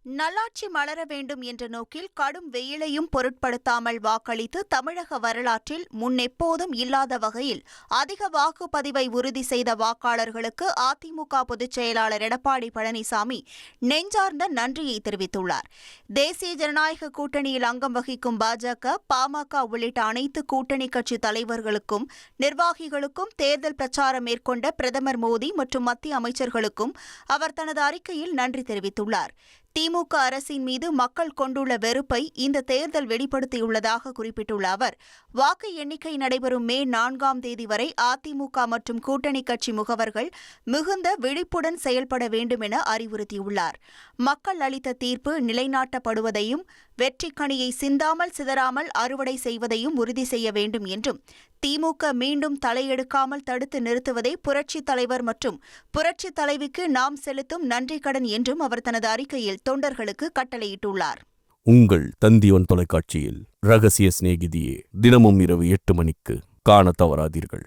நல்லாட்சி மலர வேண்டும் என்ற நோக்கில் கடும் வெயிலையும் பொருட்படுத்தாமல் வாக்களித்து தமிழக வரலாற்றில் முன்னெப்போதும் இல்லாத வகையில் அதிக வாக்குப்பதிவை உறுதி செய்த வாக்காளர்களுக்கு அதிமுக பொதுச் செயலாளர் எடப்பாடி பழனிசாமி நெஞ்சார்ந்த நன்றியை தெரிவித்துள்ளார். தேசிய ஜனநாயக கூட்டணியில் அங்கம் வகிக்கும் பாஜக, பாமக உள்ளிட்ட அனைத்து கூட்டணி கட்சி தலைவர்களுக்கும் நிர்வாகிகளுக்கும் தேர்தல் பிரச்சாரம் மேற்கொண்ட பிரதமர் மோடி மற்றும் மத்திய அமைச்சர்களுக்கும் அவர் தனது அறிக்கையில் நன்றி தெரிவித்துள்ளார். திமுக அரசின் மீது மக்கள் கொண்டுள்ள வெறுப்பை இந்த தேர்தல் வெளிப்படுத்தியுள்ளதாக குறிப்பிட்டுள்ள அவர், வாக்கு எண்ணிக்கை நடைபெறும் மே 4ஆம் தேதி வரை அதிமுக மற்றும் கூட்டணி கட்சி முகவர்கள் மிகுந்த விழிப்புடன் செயல்பட வேண்டும் என அறிவுறுத்தியுள்ளார். மக்கள் அளித்த தீர்ப்பு நிலைநாட்டப்படுவதையும் வெற்றிக்கனியை சிந்தாமல் சிதறாமல் அறுவடை செய்வதையும் உறுதி செய்ய வேண்டும் என்றும், திமுக மீண்டும் தலையெடுக்காமல் தடுத்து நிறுத்துவதே புரட்சித் தலைவர் மற்றும் புரட்சித் தலைவிக்கு நாம் செலுத்தும் நன்றிக்கடன் என்றும் அவர் தனது அறிக்கையில் தொண்டர்களுக்கு கட்டளையிட்டுள்ளார். உங்கள் தந்திவன் தொலைக்காட்சியில் ரகசிய சிநேகிதியே தினமும் இரவு 8 மணிக்கு காண தவறாதீர்கள்.